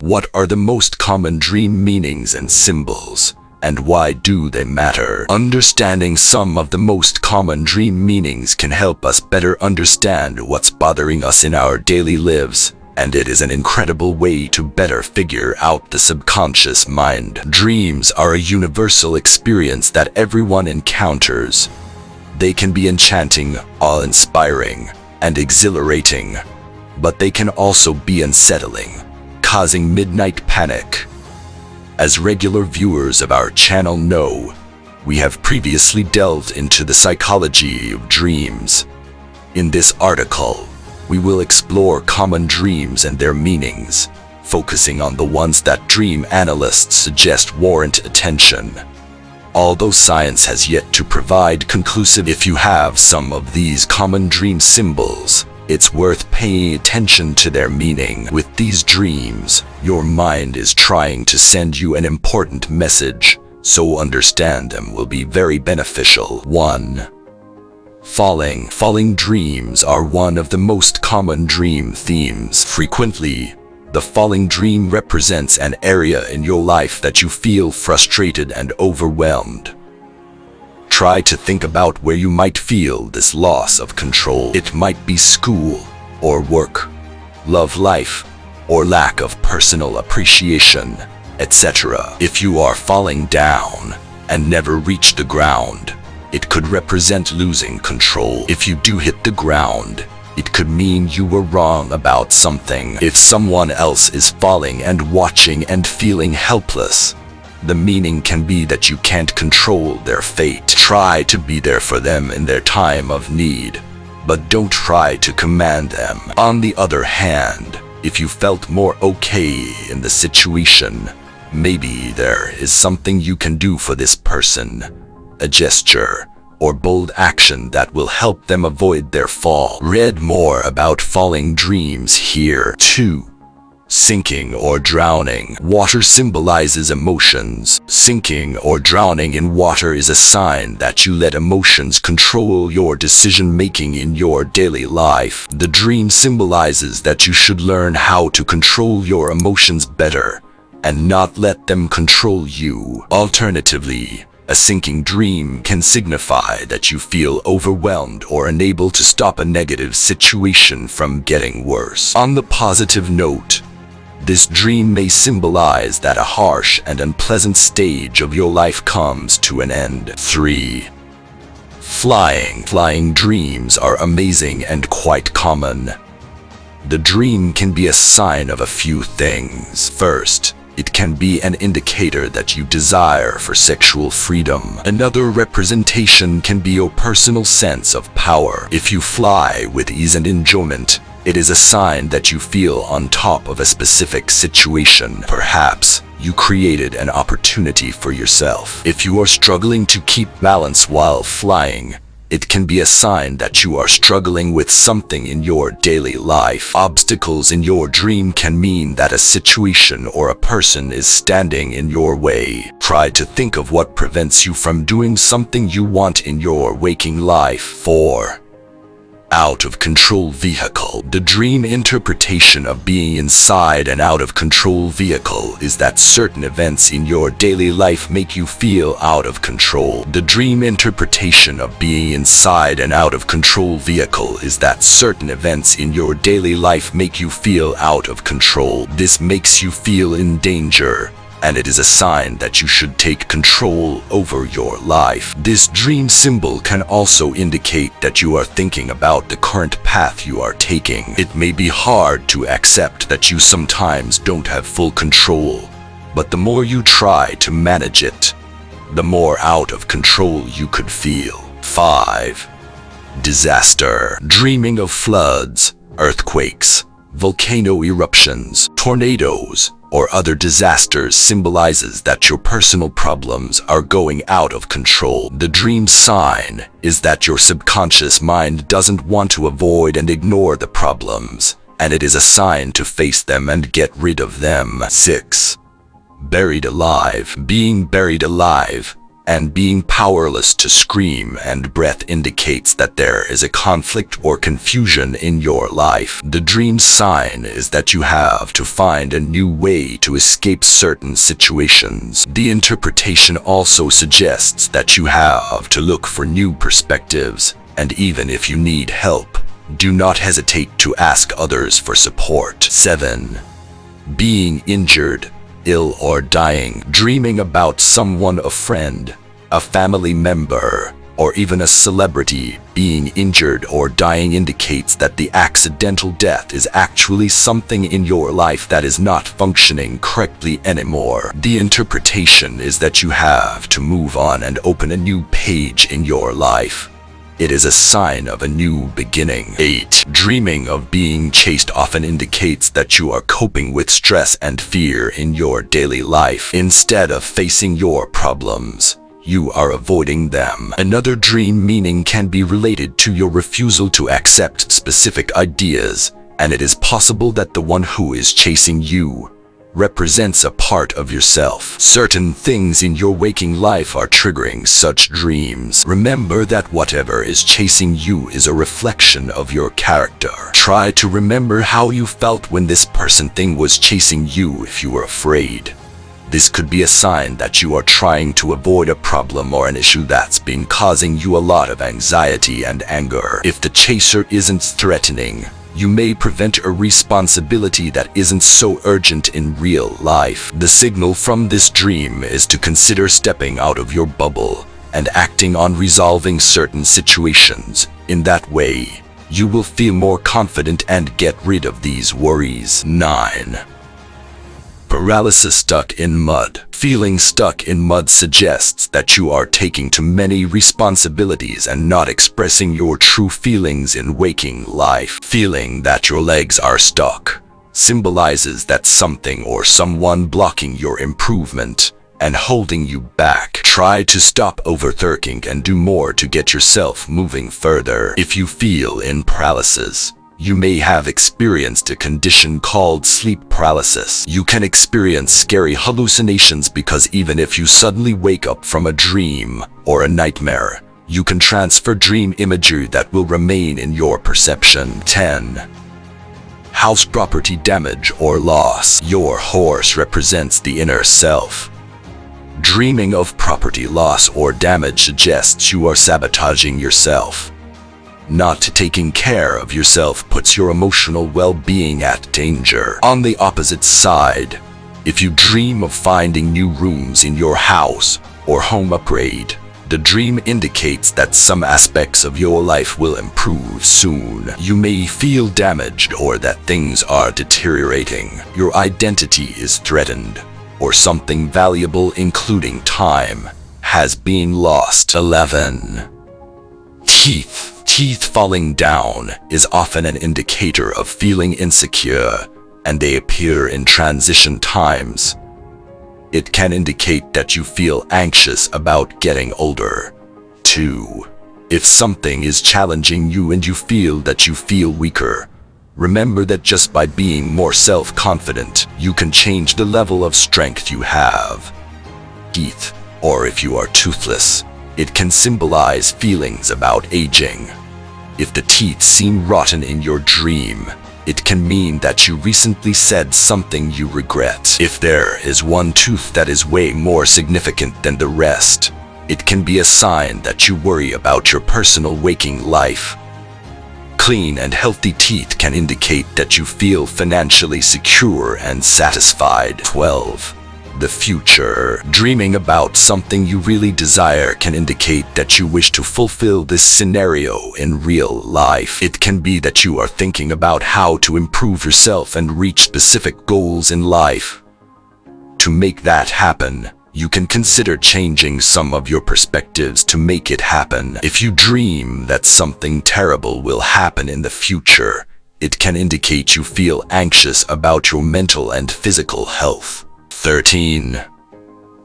What are the most common dream meanings and symbols, and why do they matter? Understanding some of the most common dream meanings can help us better understand what's bothering us in our daily lives, and it is an incredible way to better figure out the subconscious mind. Dreams are a universal experience that everyone encounters. They can be enchanting, awe-inspiring, and exhilarating, but they can also be unsettling, causing midnight panic. As regular viewers of our channel know, we have previously delved into the psychology of dreams. In this article, we will explore common dreams and their meanings, focusing on the ones that dream analysts suggest warrant attention. Although science has yet to provide conclusive if you have some of these common dream symbols, it's worth paying attention to their meaning. With these dreams, your mind is trying to send you an important message, so understand them will be very beneficial. 1. Falling dreams are one of the most common dream themes. Frequently, the falling dream represents an area in your life that you feel frustrated and overwhelmed. Try to think about where you might feel this loss of control. It might be school, or work, love life, or lack of personal appreciation, etc. If you are falling down and never reach the ground, it could represent losing control. If you do hit the ground, it could mean you were wrong about something. If someone else is falling and watching and feeling helpless, the meaning can be that you can't control their fate. Try to be there for them in their time of need, but don't try to command them. On the other hand, if you felt more okay in the situation, maybe there is something you can do for this person, a gesture or bold action that will help them avoid their fall. Read more about falling dreams here. 2. Sinking or drowning. Water symbolizes emotions. Sinking or drowning in water is a sign that you let emotions control your decision-making in your daily life. The dream symbolizes that you should learn how to control your emotions better and not let them control you. Alternatively, a sinking dream can signify that you feel overwhelmed or unable to stop a negative situation from getting worse. On the positive note, this dream may symbolize that a harsh and unpleasant stage of your life comes to an end. 3. Flying dreams are amazing and quite common. The dream can be a sign of a few things. First, it can be an indicator that you desire for sexual freedom. Another representation can be your personal sense of power. If you fly with ease and enjoyment, it is a sign that you feel on top of a specific situation. Perhaps you created an opportunity for yourself. If you are struggling to keep balance while flying, it can be a sign that you are struggling with something in your daily life. Obstacles in your dream can mean that a situation or a person is standing in your way. Try to think of what prevents you from doing something you want in your waking life. 4. Out of control vehicle. The dream interpretation of being inside an out of control vehicle is that certain events in your daily life make you feel out of control. The dream interpretation of being inside an out of control vehicle is that certain events in your daily life make you feel out of control. This makes you feel in danger, and it is a sign that you should take control over your life. This dream symbol can also indicate that you are thinking about the current path you are taking. It may be hard to accept that you sometimes don't have full control, but the more you try to manage it, the more out of control you could feel. 5. Disaster. Dreaming of floods, earthquakes, volcano eruptions, tornadoes, or other disasters symbolizes that your personal problems are going out of control. The dream sign is that your subconscious mind doesn't want to avoid and ignore the problems, and it is a sign to face them and get rid of them. 6. Buried alive. Being buried alive and being powerless to scream and breath indicates that there is a conflict or confusion in your life. The dream sign is that you have to find a new way to escape certain situations. The interpretation also suggests that you have to look for new perspectives, and even if you need help, do not hesitate to ask others for support. 7. Being injured, ill or dying. Dreaming about someone, a friend, a family member, or even a celebrity being injured or dying indicates that the accidental death is actually something in your life that is not functioning correctly anymore. The interpretation is that you have to move on and open a new page in your life. It is a sign of a new beginning. 8. Dreaming of being chased often indicates that you are coping with stress and fear in your daily life. Instead of facing your problems, you are avoiding them. Another dream meaning can be related to your refusal to accept specific ideas, and it is possible that the one who is chasing you represents a part of yourself. Certain things in your waking life are triggering such dreams. Remember that whatever is chasing you is a reflection of your character. Try to remember how you felt when this thing was chasing you if you were afraid. This could be a sign that you are trying to avoid a problem or an issue that's been causing you a lot of anxiety and anger. If the chaser isn't threatening, you may prevent a responsibility that isn't so urgent in real life. The signal from this dream is to consider stepping out of your bubble and acting on resolving certain situations. In that way, you will feel more confident and get rid of these worries. 9. Paralysis, stuck in mud. Feeling stuck in mud suggests that you are taking too many responsibilities and not expressing your true feelings in waking life. Feeling that your legs are stuck symbolizes that something or someone blocking your improvement and holding you back. Try to stop overthinking and do more to get yourself moving further. If you feel in paralysis, you may have experienced a condition called sleep paralysis. You can experience scary hallucinations because even if you suddenly wake up from a dream or a nightmare, you can transfer dream imagery that will remain in your perception. 10. House property damage or loss. Your horse represents the inner self. Dreaming of property loss or damage suggests you are sabotaging yourself. Not taking care of yourself puts your emotional well-being at danger. On the opposite side, if you dream of finding new rooms in your house or home upgrade, the dream indicates that some aspects of your life will improve soon. You may feel damaged or that things are deteriorating. Your identity is threatened, or something valuable including time has been lost. 11. Teeth. Teeth falling down is often an indicator of feeling insecure, and they appear in transition times. It can indicate that you feel anxious about getting older. 2. If something is challenging you and you feel that you feel weaker, remember that just by being more self-confident, you can change the level of strength you have. Teeth, or if you are toothless, it can symbolize feelings about aging. If the teeth seem rotten in your dream, it can mean that you recently said something you regret. If there is one tooth that is way more significant than the rest, it can be a sign that you worry about your personal waking life. Clean and healthy teeth can indicate that you feel financially secure and satisfied. 12. The future. Dreaming about something you really desire can indicate that you wish to fulfill this scenario in real life. It can be that you are thinking about how to improve yourself and reach specific goals in life. To make that happen, you can consider changing some of your perspectives to make it happen. If you dream that something terrible will happen in the future, it can indicate you feel anxious about your mental and physical health. 13.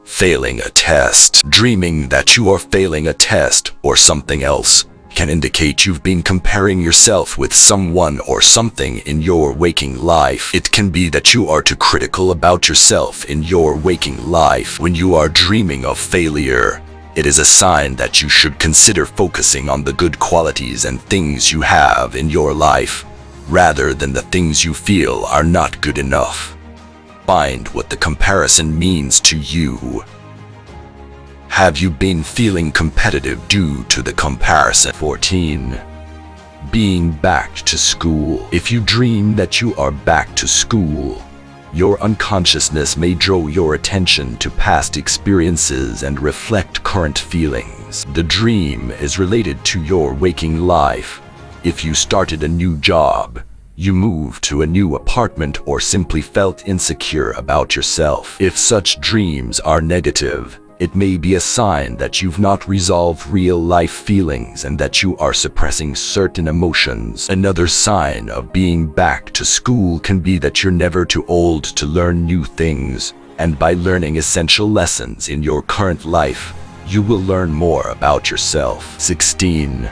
Failing a test. Dreaming that you are failing a test or something else can indicate you've been comparing yourself with someone or something in your waking life. It can be that you are too critical about yourself in your waking life. When you are dreaming of failure, It is a sign that you should consider focusing on the good qualities and things you have in your life, rather than the things you feel are not good enough. Find what the comparison means to you. Have you been feeling competitive due to the comparison? 14. Being back to school. If you dream that you are back to school, your unconsciousness may draw your attention to past experiences and reflect current feelings. The dream is related to your waking life. If you started a new job, you moved to a new apartment, or simply felt insecure about yourself. If such dreams are negative, it may be a sign that you've not resolved real-life feelings and that you are suppressing certain emotions. Another sign of being back to school can be that you're never too old to learn new things, and by learning essential lessons in your current life, you will learn more about yourself. 16.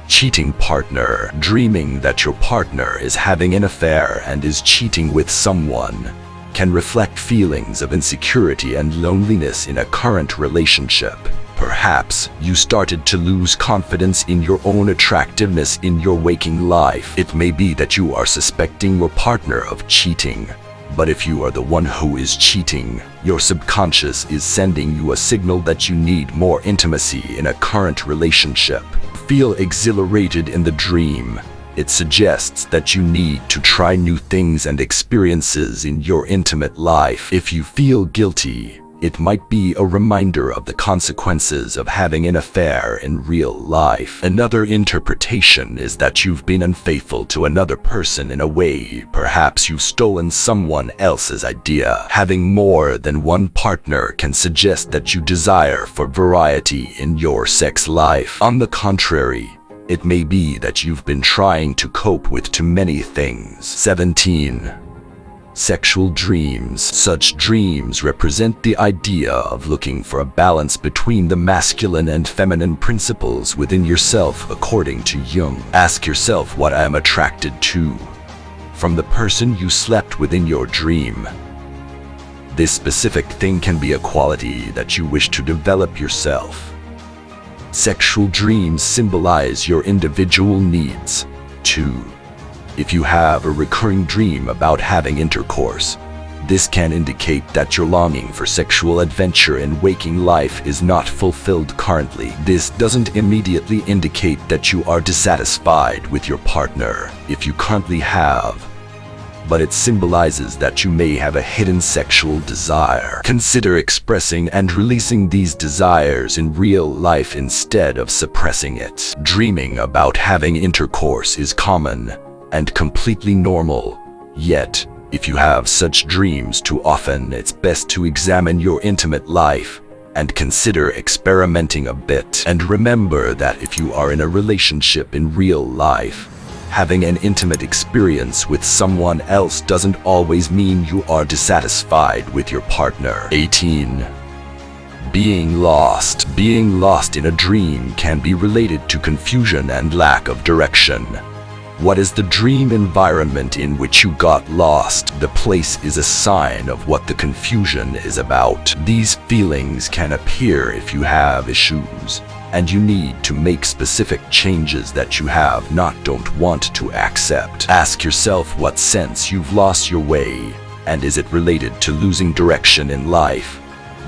Cheating partner. Dreaming that your partner is having an affair and is cheating with someone can reflect feelings of insecurity and loneliness in a current relationship. Perhaps you started to lose confidence in your own attractiveness in your waking life. It may be that you are suspecting your partner of cheating, but if you are the one who is cheating, your subconscious is sending you a signal that you need more intimacy in a current relationship. Feel exhilarated in the dream. It suggests that you need to try new things and experiences in your intimate life. If you feel guilty, it might be a reminder of the consequences of having an affair in real life. Another interpretation is that you've been unfaithful to another person in a way. Perhaps you've stolen someone else's idea. Having more than one partner can suggest that you desire for variety in your sex life. On the contrary, it may be that you've been trying to cope with too many things. 17. Sexual dreams. Such dreams represent the idea of looking for a balance between the masculine and feminine principles within yourself. According to Jung, ask yourself, what I am attracted to from the person you slept with in your dream. This specific thing can be a quality that you wish to develop yourself. Sexual dreams symbolize your individual needs. 2. If you have a recurring dream about having intercourse, this can indicate that your longing for sexual adventure in waking life is not fulfilled currently. This doesn't immediately indicate that you are dissatisfied with your partner if you currently have, but it symbolizes that you may have a hidden sexual desire. Consider expressing and releasing these desires in real life instead of suppressing it. Dreaming about having intercourse is common and completely normal. Yet, if you have such dreams too often, it's best to examine your intimate life and consider experimenting a bit. And remember that if you are in a relationship in real life, having an intimate experience with someone else doesn't always mean you are dissatisfied with your partner. 18. Being lost. Being lost in a dream can be related to confusion and lack of direction. What is the dream environment in which you got lost? The place is a sign of what the confusion is about. These feelings can appear if you have issues, and you need to make specific changes that you don't want to accept. Ask yourself what sense you've lost your way, and is it related to losing direction in life,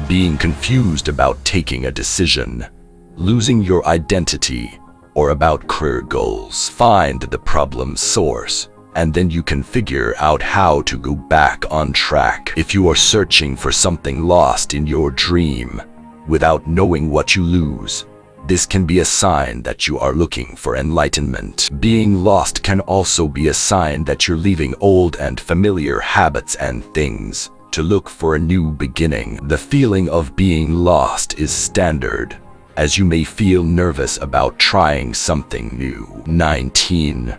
being confused about taking a decision, losing your identity, or about career goals? Find the problem source, and then you can figure out how to go back on track. If you are searching for something lost in your dream, without knowing what you lose, this can be a sign that you are looking for enlightenment. Being lost can also be a sign that you're leaving old and familiar habits and things to look for a new beginning. The feeling of being lost is standard, as you may feel nervous about trying something new. 19.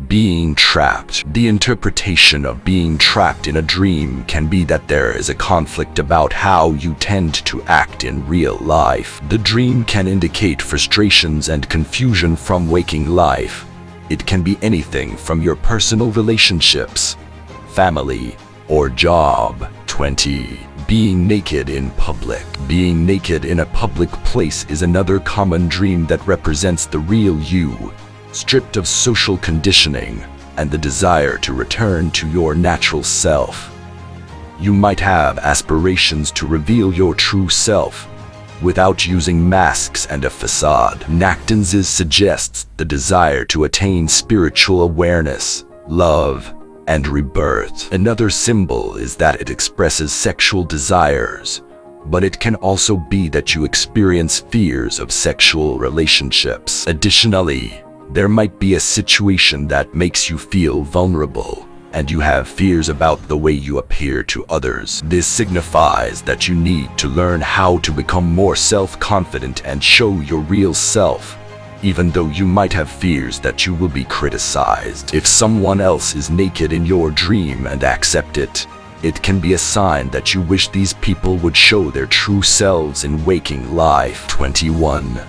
Being trapped. The interpretation of being trapped in a dream can be that there is a conflict about how you tend to act in real life. The dream can indicate frustrations and confusion from waking life. It can be anything from your personal relationships, family, or job. 20. Being naked in public. Being naked in a public place is another common dream that represents the real you, stripped of social conditioning and the desire to return to your natural self. You might have aspirations to reveal your true self without using masks and a facade. Nactansis suggests the desire to attain spiritual awareness, love, and rebirth. Another symbol is that it expresses sexual desires, but it can also be that you experience fears of sexual relationships. Additionally, there might be a situation that makes you feel vulnerable, and you have fears about the way you appear to others. This signifies that you need to learn how to become more self-confident and show your real self, even though you might have fears that you will be criticized. If someone else is naked in your dream and accept it, it can be a sign that you wish these people would show their true selves in waking life. 21.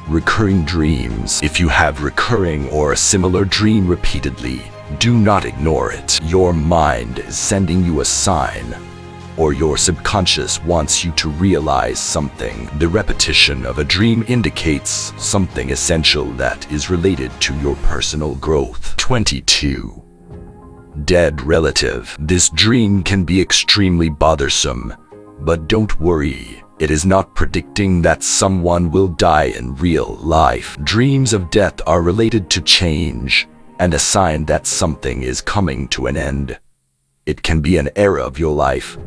Recurring dreams. If you have recurring or a similar dream repeatedly, do not ignore it. Your mind is sending you a sign, or your subconscious wants you to realize something. The repetition of a dream indicates something essential that is related to your personal growth. 22. Dead relative. This dream can be extremely bothersome, but don't worry. It is not predicting that someone will die in real life. Dreams of death are related to change and a sign that something is coming to an end. It can be an era of your life,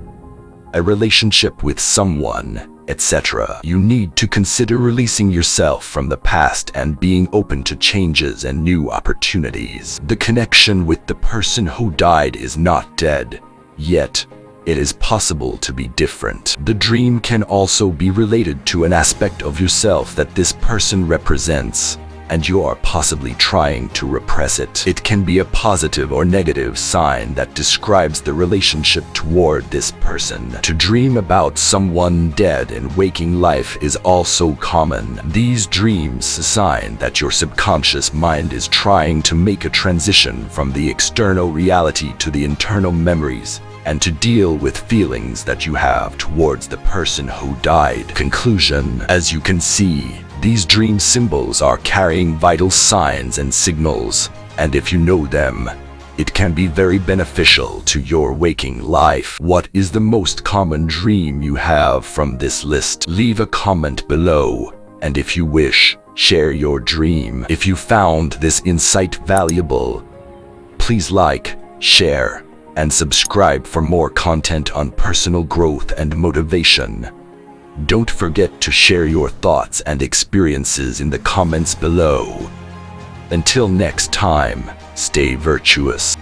a relationship with someone, etc. You need to consider releasing yourself from the past and being open to changes and new opportunities. The connection with the person who died is not dead, yet it is possible to be different. The dream can also be related to an aspect of yourself that this person represents, and you are possibly trying to repress it. It can be a positive or negative sign that describes the relationship toward this person. To dream about someone dead in waking life is also common. These dreams sign that your subconscious mind is trying to make a transition from the external reality to the internal memories, and to deal with feelings that you have towards the person who died. Conclusion. As you can see, these dream symbols are carrying vital signs and signals, and if you know them, it can be very beneficial to your waking life. What is the most common dream you have from this list? Leave a comment below, and if you wish, share your dream. If you found this insight valuable, please like, share, and subscribe for more content on personal growth and motivation. Don't forget to share your thoughts and experiences in the comments below. Until next time, stay virtuous.